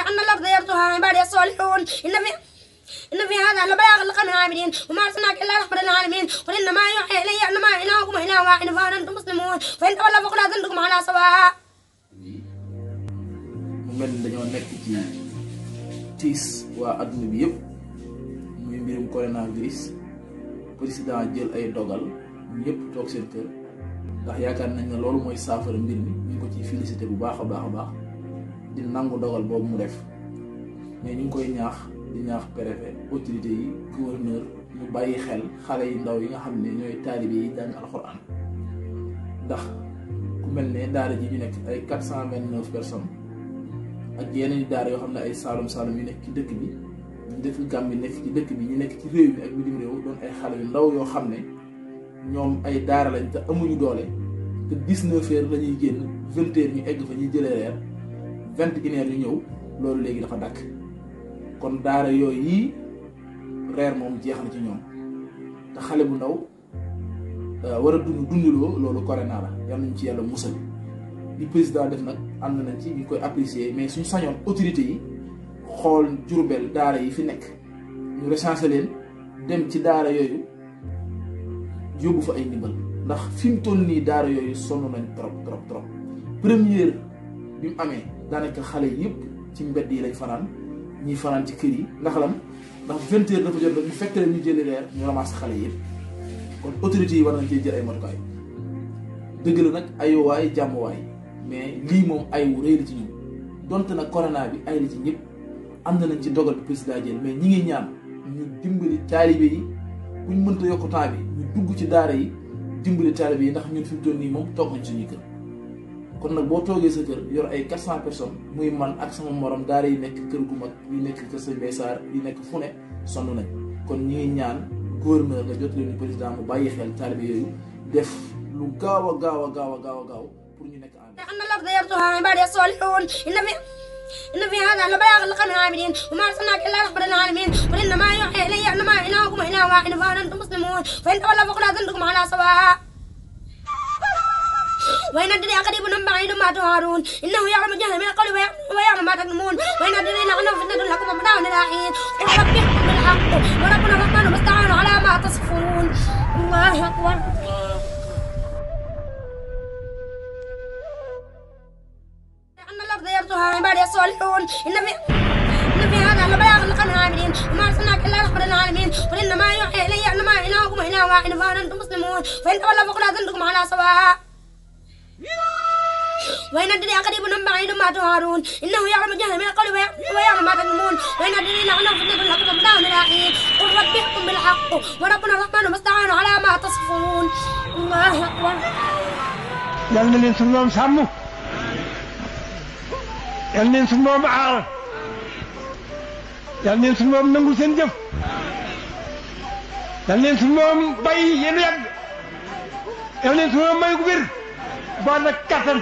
أن الأرض يرثها عبادي الصالحون إن في هذا لبلاغا لقوم عابدين وما أرسلناك إلا رحمة للعالمين قل إنما يوحى إلي أنما إلهكم إله واحد فهل أنتم مسلمون فإن تولوا فقل أذنتكم على سواء. mu mel ni dañoo nekk ci tiis waa adduna bi yëpp muy mbirum coronavirus président jël ay dogal ñëpp toog seen kër ndax yaakaar nañ ne loolu mooy saafara mbir mi ñu ngi ko ciy félicité bu baax a baax di nangu dogal boobu mu def mais ñu ngi koy ñaax di ñaax préfet autorité yi gouverneur ñu bàyyi xel xale yi ndaw yi nga xam ne ñooy taalibe yi jàng alxuraan ndax ku mel ne daara ji ñu nekk ay 429 personnes ak yeneen i daara yoo xam ne ay saalum yu nekk ci dëkk bi ñu dëkk Gàmbi nekk ci dëkk bi ñu nekk ci réew mi ak bitim réew doon ay xale yu ndaw yoo xam ne ñoom ay daara lañ te amuñu doole te 19 heures la ñuy génn 20 heures ñu egg fa ñuy jëlee reer 21 heures ñu ñëw loolu léegi dafa dakk kon daara yooyu yii reer moom jeex na ci ñoom te xale bu ndaw war a dundiloo loolu corona la yal nañu ci yàlla musal li président def nag ànd nañ ci ñu koy apprécier mais suñu sañoon autorité yi xool Jurbel daara yi fi nekk ñu recensé leen dem ci daara yooyu yóbbu fa ay ndimbal ndax fi mu toll nii daara yooyu sonn nañ trop première bi mu amee daanaka xale yëpp ci mbedd yi lañ fanaan ñiy fanaan ci kër yi ndax lan ndax 20 heures dafa jot rek ñu fekk leen ñu jëli reer ñu ramasse xale yëpp kon autorités yi war nañ cee jël ay matukaay dëgg la nag ayowaay jàmmuwaay mais lii moom ay wu rëy la ci ñun donte nag corona bi ay la ci ñëpp am nañ ci dogal bi président jël mais ñi ngi ñaan ñu dimbali taalibe yi buñ mënta yokk temps bi ñu dugg ci daara yi dimbali taalibe yi ndax ñun fi mu toll nii moom toog nañ suñuy kër kon nag boo toogee sa kër yor ay 400 personnes muy man ak sama morom daara yi nekk kër gu mag yi nekk kër Sëñ Mbay Saar yi nekk fu ne sonn nañ kon ñi ngi ñaan gouverneur nga jot leen président mu bàyyi xel taalibe yooyu def lu gaaw a pour ñu nekk أن الأرض يرثها عبادي الصالحون إن في هذا لبلاغا لقوم عابدين وما أرسلناك إلا رحمة للعالمين قل إنما يوحى إلي أنما إلهكم إله واحد فهل أنتم مسلمون فإن تولوا فقل أذنتكم على سواء. وإن أدري أقريب أم بعيد ما توعدون إنه يعلم الجهل من القول ويعلم ما تكتمون وإن أدري لعنه فتنة لكم ومتاع إلى حين قل ربكم بالحق وربنا الرحمن المستعان على ما تصفون. الله أكبر. أن الأرض يرثها عبادي الصالحون إن في هذا لبلاغا لقوم عابدين وما أرسلناك إلا رحمة للعالمين قل إنما يوحى إلي أنما إلهكم إله واحد فهل أنتم مسلمون فإن تولوا فقل أذنتكم على سواء. وإن أدري أقريب أم بعيد ما توعدون إنه يعلم الجهل من القول ويعلم ما تكتمون وإن أدري لعنه فتنة لكم ومتاع إلى حين قل ربكم بالحق وربنا الرحمن المستعان على ما تصفون. الله أكبر. yal na leen suñu moom sàmm yal na leen suñu moom aar yal na leen suñu moom nangu seen jëf yal na leen suñu moom bay yéen yàgg yal na leen suñu moom may gu wér ba nag kattan